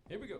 Here we go.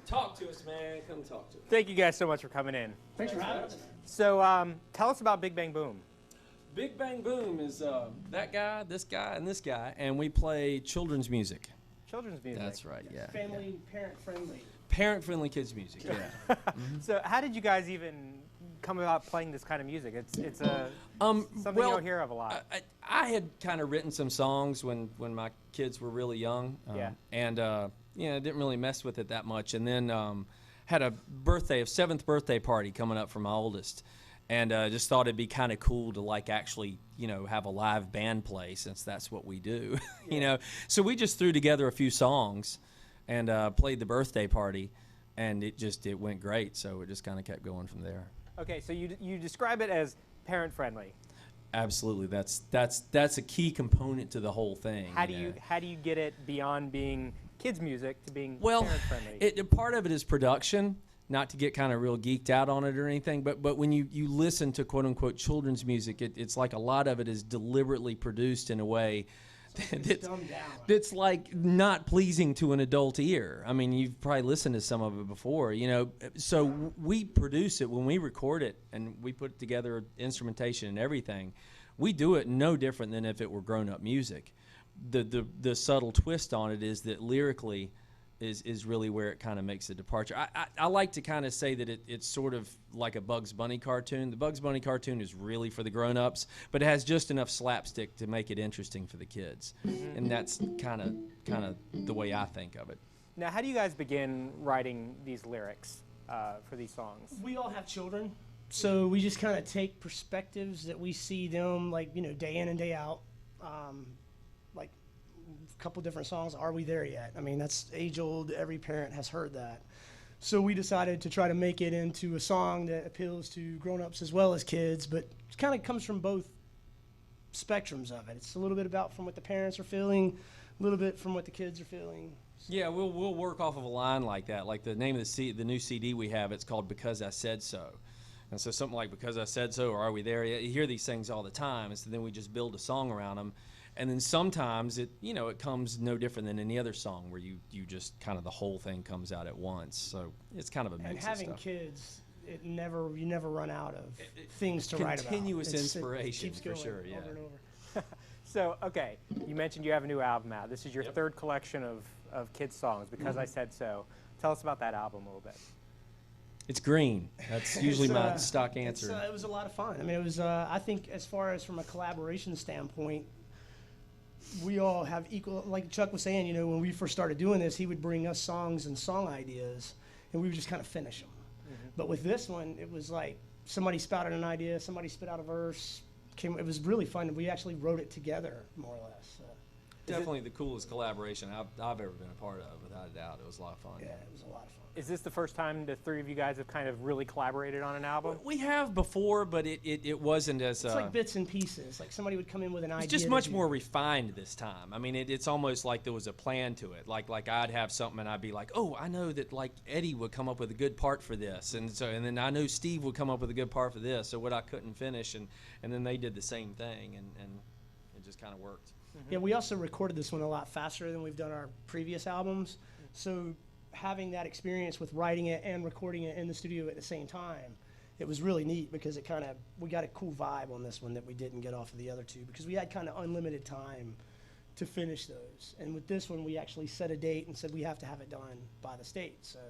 Talk to us, man. Come talk to us. Thank you guys so much for coming in. Thanks for having us. So tell us about Big Bang Boom. Big Bang Boom is that guy, this guy, and this guy, and we play children's music. Children's music. That's right, yeah. Family, parent-friendly. Parent-friendly kids music, yeah. So how did you guys even come about playing this kind of music? It's something you don't hear of a lot. I had kind of written some songs when my kids were really young, and didn't really mess with it that much. And then had a 7th birthday party coming up for my oldest, and just thought it'd be kind of cool to like actually have a live band play, since that's what we do. So we just threw together a few songs and played the birthday party, and it went great. So it just kind of kept going from there. Okay, so you describe it as parent friendly. Absolutely, that's a key component to the whole thing. How do you get it beyond being kids music to being parent friendly? Part of it is production. Not to get kind of real geeked out on it or anything, but when you listen to quote unquote children's music, it's like a lot of it is deliberately produced in a way that's like not pleasing to an adult ear. I mean, you've probably listened to some of it before, So we produce it when we record it, and we put together instrumentation and everything. We do it no different than if it were grown-up music. The subtle twist on it is that lyrically is really where it kind of makes a departure. I like to kind of say that it's sort of like a Bugs Bunny cartoon. The Bugs Bunny cartoon is really for the grown-ups, but it has just enough slapstick to make it interesting for the kids. And that's kind of the way I think of it. Now, how do you guys begin writing these lyrics for these songs? We all have children, so we just kind of take perspectives that we see them, like, day in and day out. Like a couple different songs, Are We There Yet? I mean, that's age-old. Every parent has heard that. So we decided to try to make it into a song that appeals to grown-ups as well as kids, but it kind of comes from both spectrums of it. It's a little bit about from what the parents are feeling, a little bit from what the kids are feeling. Yeah, we'll work off of a line like that. Like the name of the new CD we have, it's called Because I Said So. And so something like Because I Said So or Are We There Yet? You hear these things all the time, and so then we just build a song around them. And then sometimes it comes no different than any other song, where you just kind of the whole thing comes out at once. So it's kind of a mix of stuff. And having kids, you never run out of things to write about. Continuous inspiration, for sure. Yeah. Over and over. So, okay, you mentioned you have a new album out. This is your third collection of kids' songs, Because I Said So. Tell us about that album a little bit. It's green. That's usually my stock answer. It was a lot of fun. I mean, it was, I think, as far as from a collaboration standpoint, we all have equal, like Chuck was saying, you know, when we first started doing this, he would bring us songs and song ideas, and we would just kind of finish them. But with this one, it was like somebody spouted an idea, somebody spit out a verse. It was really fun. We actually wrote it together, more or less. Definitely the coolest collaboration I've ever been a part of, without a doubt. It was a lot of fun. Yeah, it was a lot of fun. Is this the first time the three of you guys have kind of really collaborated on an album? We have before, but it wasn't as... It's like bits and pieces. Like somebody would come in with an idea. It's just much more refined this time. I mean, it's almost like there was a plan to it. Like I'd have something and I'd be like, oh, I know that like Eddie would come up with a good part for this. And then I know Steve would come up with a good part for this. So what I couldn't finish, and then they did the same thing, and it just kind of worked. Yeah, we also recorded this one a lot faster than we've done our previous albums. So having that experience with writing it and recording it in the studio at the same time, it was really neat because we got a cool vibe on this one that we didn't get off of the other two because we had kind of unlimited time to finish those. And with this one, we actually set a date and said we have to have it done by the state. So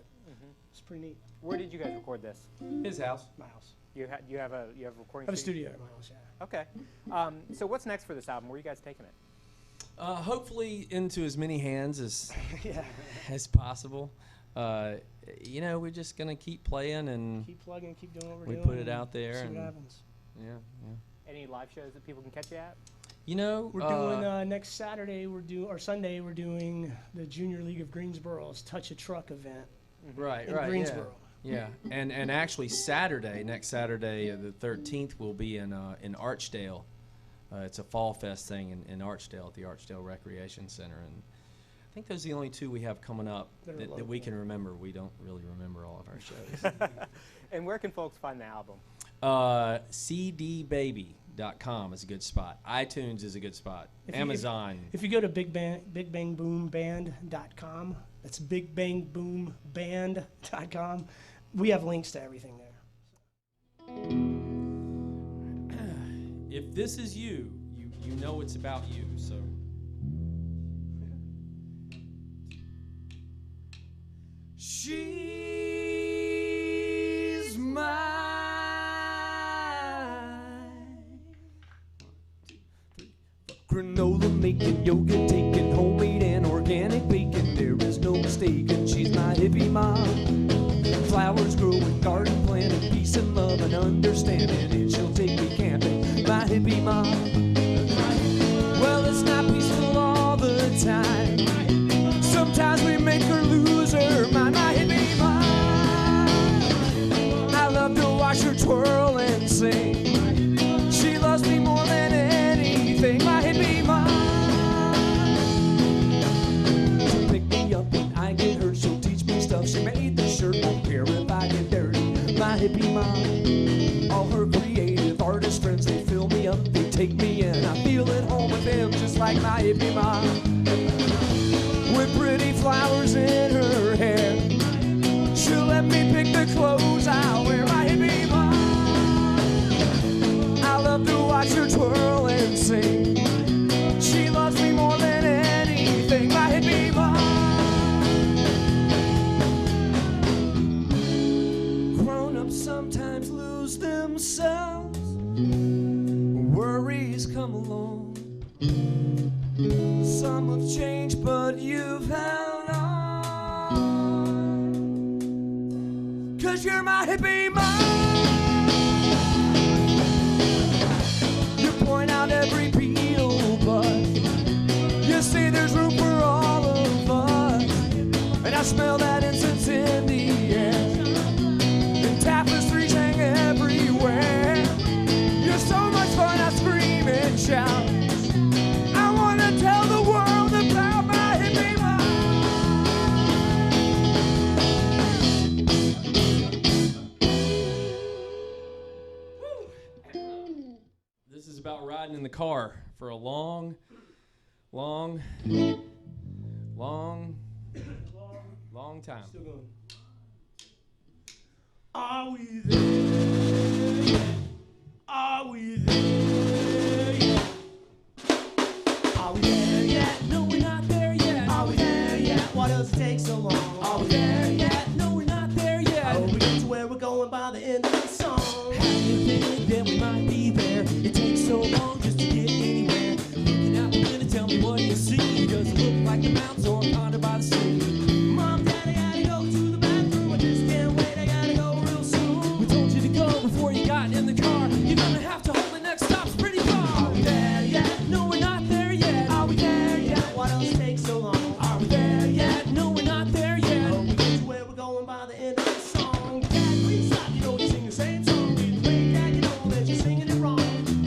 it's pretty neat. Where did you guys record this? His house. My house. You have a recording I have a studio at my house, yeah. Okay. So what's next for this album? Where are you guys taking it? Hopefully into as many hands as Yeah. as possible. You know, we're just gonna keep playing and Keep plugging, keep doing what we're we doing. put it out there See and what happens. yeah. Any live shows that people can catch you at? You know, We're doing next Saturday. Or Sunday. We're doing the Junior League of Greensboro's Touch a Truck event right, in right, Greensboro. yeah. And actually next Saturday, the 13th, we'll be in Archdale. It's a fall fest thing in Archdale at the Archdale Recreation Center, and I think those are the only two we have coming up that we can remember. We don't really remember all of our shows. And where can folks find the album? cdbaby.com is a good spot. iTunes is a good spot. Amazon. If you go to bigbangBoomband.com, that's bigbangBoomBand.com, we have links to everything there. If this is you know it's about you, so. She's mine. Granola making, yoga taking, homemade and organic bacon. There is no mistaking, she's my hippie mom. Flowers growing, garden planting, peace and love and understanding. And she'll take me camping, my hippie mom. Well, it's not peaceful all the time. Sometimes we make her lose her mind, my hippie mom. I love to watch her twirl and sing. She loves me more than anything, my hippie mom. She'll pick me up when I get hurt. She'll teach me stuff. She made the shirt, won't care if I get dirty, my hippie mom. All her creative artist friends, they fill me up, they take me in. I feel at home with them just like my hippie mom. With pretty flowers in her hair, she'll let me pick the clothes I wear, my hippie mom. I love to watch her twirl and sing. She loves me more than anything, my hippie mom. Grown-ups sometimes lose themselves. Worries come along. Some have changed, but you've held on. 'Cause you're my hippie mom. You point out every beetle bud. You say there's room for all of us. And I smell that incense in the air. And tapestries hang everywhere. You're so much fun, I scream and shout. I want to tell the world about my hippie mom. This is about riding in the car for a long time. Still going. Are we there yet? Are we there yet? Are we there yet? No, we're not there yet. Are we there yet? Why does it take so long? Are we there yet? No, we're not there yet. Are we get to where we're going by the end of the song? How do you think that we might be there? It takes so long just to get anywhere. Looking out the window, tell me what you see. Does it look like the mountains or a pond by the sea? Mom, Dad, I gotta go to the bathroom. I just can't wait. I gotta go real soon. We told you to go before you got in the car. You're gonna have to hold the next stop's pretty far. Are we there yet? No, we're not there yet. Are we there yet? Why does it take so long? Are we there yet? No, we're not there yet. Oh, we get to where we're going by the end of the song. Dad, please stop. You know you sing the same song. Either way, Dad, you know that you're singing it wrong.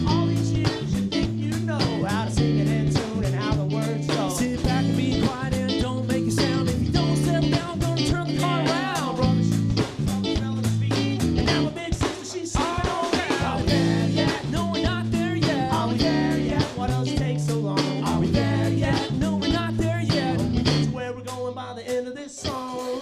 All these years, you think you know how to sing it in tune and how the words go. Sit back and be quiet and don't make a sound. If you don't settle down, I'm gonna turn the car around. Brother, she's smelling the speed. And now my big sister, she's singing on me. Are we there yet? No, we're not there yet. Are we there yet? Why does it take so long? Are we there yet? No, we're not there yet. We get to where we're going by the end of this song.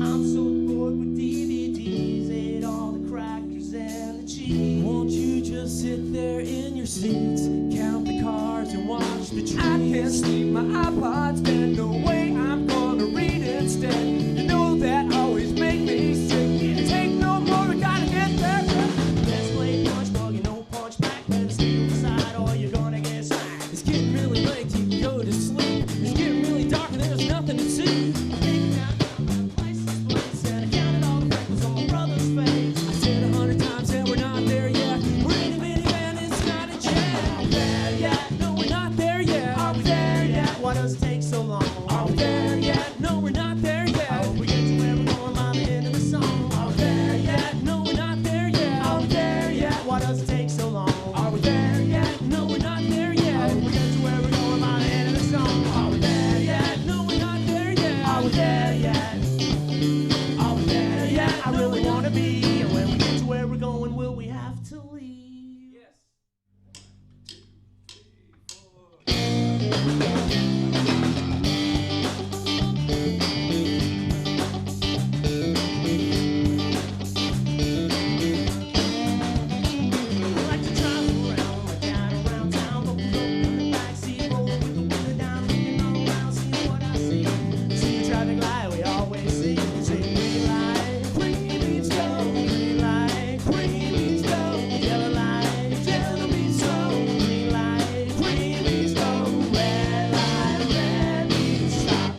I'm so bored with DVDs, ate all the crackers and the cheese. Won't you just sit there in your seats, count the cars and watch the trees? I can't sleep, my iPod's dead. No way, I'm gonna read instead. You know that always make me sick. Can't take no more, we gotta get there. Let's play punch bug, you know punch back. Better stay on the side or you're gonna get smacked. It's getting really late, you can go to sleep. It's getting really dark and there's nothing to see. Thinking down places, place, and I counted all the freckles on my brother's face. I said 100 times that we're not there yet. We're in a minivan, it's not a jet. Are we there yet? No, we're not there yet. Are we there yet? Why does it take so long? Are we there yet? No, we're not there yet. Oh, we get to where we're going by the end of the song. Are we there yet? No, we're not there yet. Are we there yet? Why does it take so long? Are we there yet? No, we're not there yet. Oh, we get to where we're going by the end of the song. Are we there yet? No, we're not there yet. Are we there yet? Are we there yet? I really wanna be. And when we get to where we're going, will we have to leave? Yes. I like to travel around, like down around town, but we're in the backseat, rolling with the window down, looking all around, seeing what I see. See a traffic light, we always see. Say green light, green means go. Green light, green means go. Yellow light, yellow means slow. Green light, green means go. Red light, red means stop.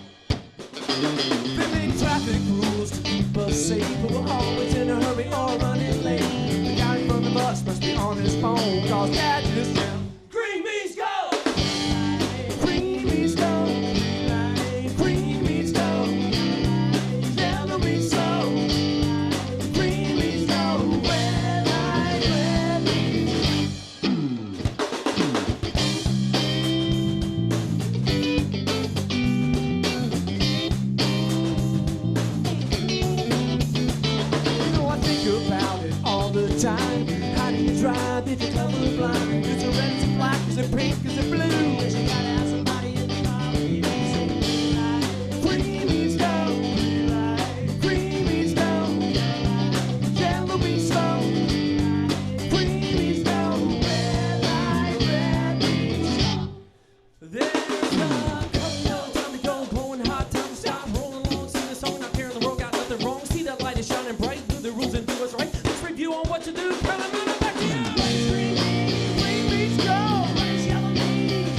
They make traffic rules to keep us safe, but we're always in a hurry or running late. The guy from the bus must be on his phone, cause Dad just yelled, Green means go. green means go, Green means go. yellow means slow, Green means go. Red light, red means You know I think about it all the time. How do you drive if you're colorblind? Is it red, is it black, is it pink, is it blue? But you gotta have somebody in the car with you. Say green light, Green means go, green light, green means go, yellow means slow, green means go. red light, red means stop. There's a couple time to go, blowing hot, time to stop, rolling along, sing the song, not caring the world got nothing wrong. See that light is shining bright, do the rules and do what's right. Let's review on what to do. Carolina, back to you. Green means go, Yellow means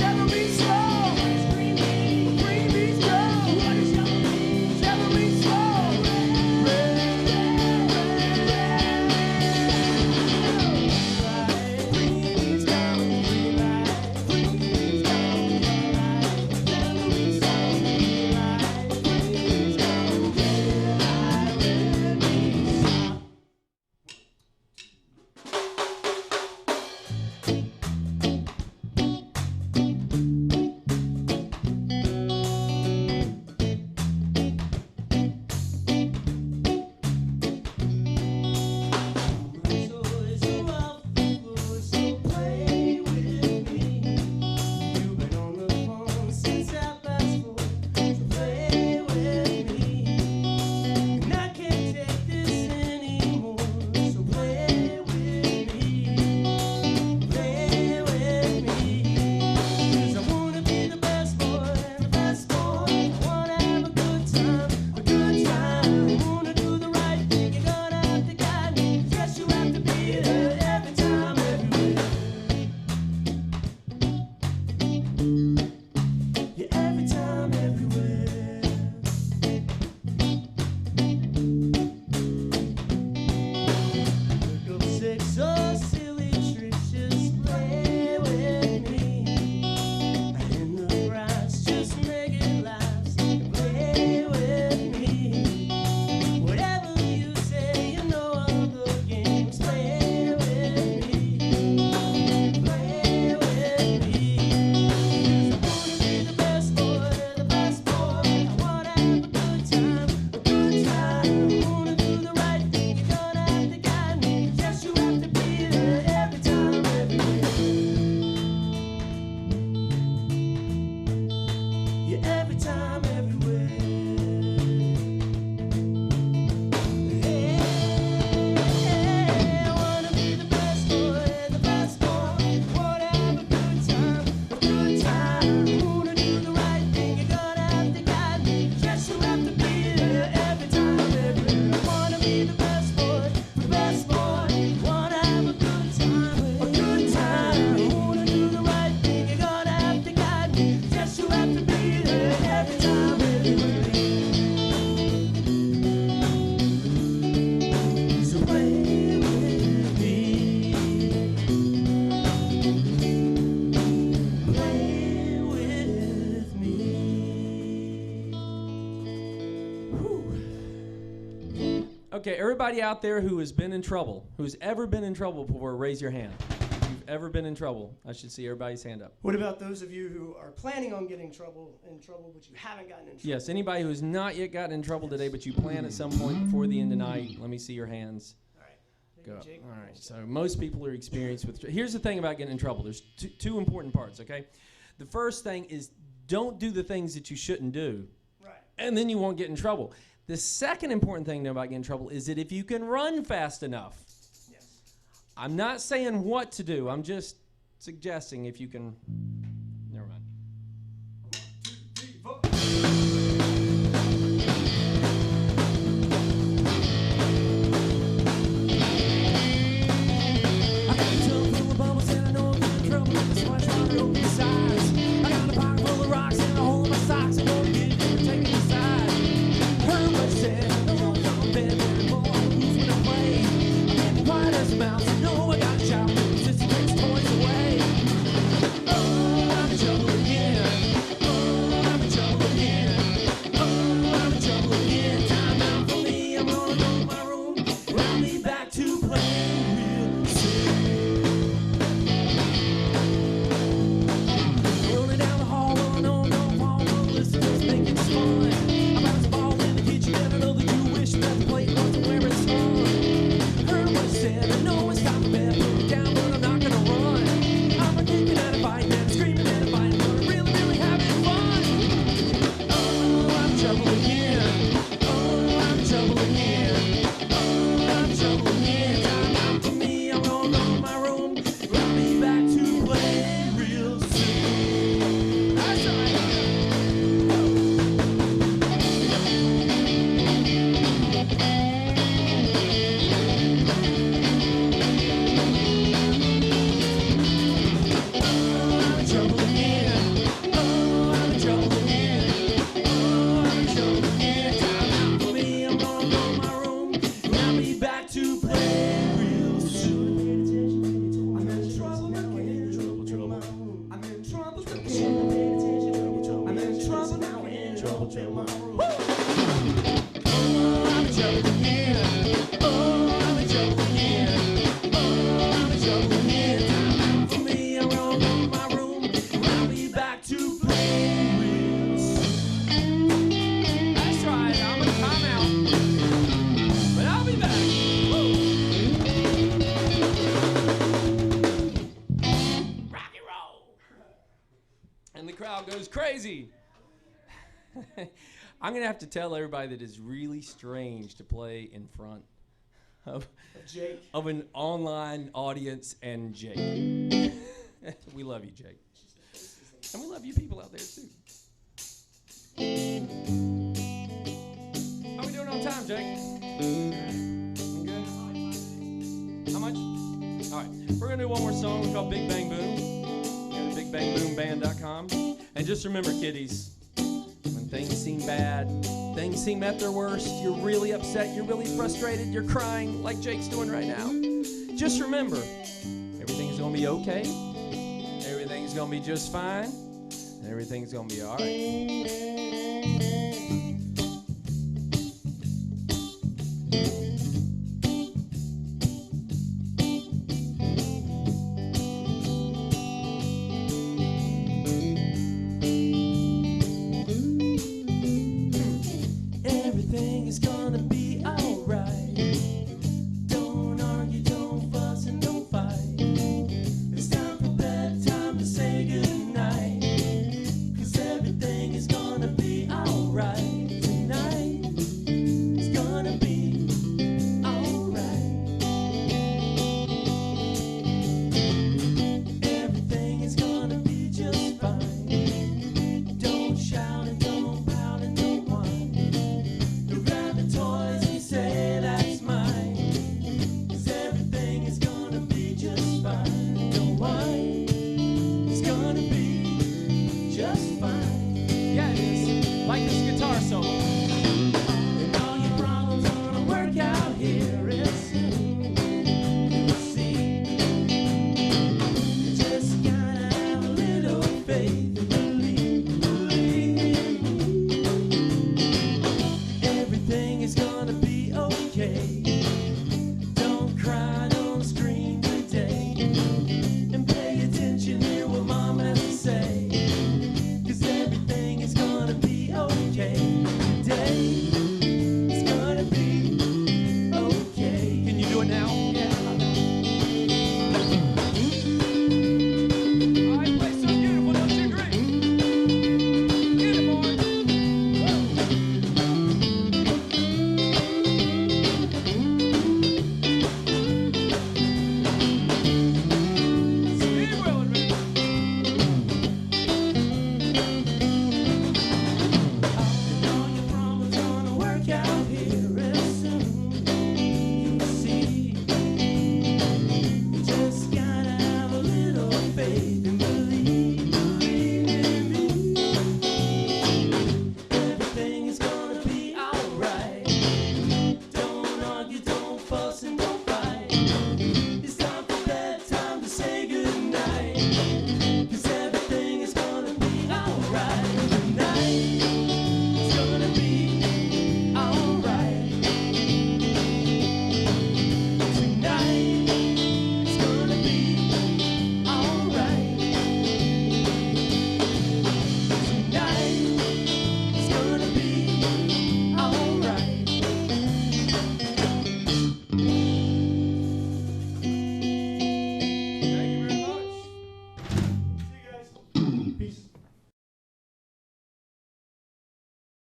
Okay, everybody out there who has been in trouble, who's ever been in trouble before, raise your hand. If you've ever been in trouble, I should see everybody's hand up. What about those of you who are planning on getting in trouble, but you haven't gotten in trouble? Yes, anybody who's not yet gotten in trouble today, but you plan at some point before the end of the night, let me see your hands. All right. Go up. Jake. All right, so most people are experienced with. Here's the thing about getting in trouble. There's two important parts, okay? The first thing is don't do the things that you shouldn't do, Right. and then you won't get in trouble. The second important thing about getting in trouble is that if you can run fast enough, Yes. I'm not saying what to do, I'm just suggesting if you can. Never mind. I got a tub full of bubbles and I know I'm in trouble with the splash water over the sides. I got a pocket full of rocks and a hole in my socks. I'm gonna get it for taking the side. Heard what he said, I know I'm not bad anymore. Who's when I play? I'm getting quiet as a mouse. I know I got a child who just takes toys away. Oh, I'm in trouble again. Oh, I'm in trouble again. Oh, I'm in trouble again. Time out for me. I'm gonna go to my room. I'll be back to play real soon. Rolling down the hall, oh no, no, Paul, no, listen, just think it's fun. I'm about to ball in the kitchen, and I know that you wish that the plate wasn't where it's on. Heard what he said, I know it's time for bed, put it down, but I'm not gonna run. I'm a kicking and a fighting and a screaming and a fighting, but I'm really, really having fun. Oh, I'm in trouble again. Oh, I'm in trouble again. Oh, I'm in trouble again. Time out for me, I'm gonna go to my room. I'll be back to play real soon. That's right. Oh, I'm in trouble again. Oh, I'm in trouble again. Oh, I'm in trouble again. Time out for me, I'm gonna go to my room. I'll be back to play real soon. I'm in trouble again. Trouble. I'm in trouble again. I'm in trouble now. Woo! Oh, I'm in trouble again. Oh, I'm in trouble again. Oh, I'm in trouble again. Time out for me, I'm gonna go to my room. I'll be back to play real soon. That's right, I'm in timeout. But I'll be back. Woo! Rock and roll. And the crowd goes crazy. I'm going to have to tell everybody that it's really strange to play in front of Jake. an online audience and Jake. We love you, Jake. And we love you people out there, too. How we doing on time, Jake? We good? How much? All right. We're going to do one more song called Big Bang Boom. Go to BigBangBoomBand.com. And just remember, kiddies, when things seem bad, things seem at their worst, you're really upset, you're really frustrated, you're crying like Jake's doing right now. Just remember, everything's going to be okay. Everything's going to be just fine. And everything's going to be all right.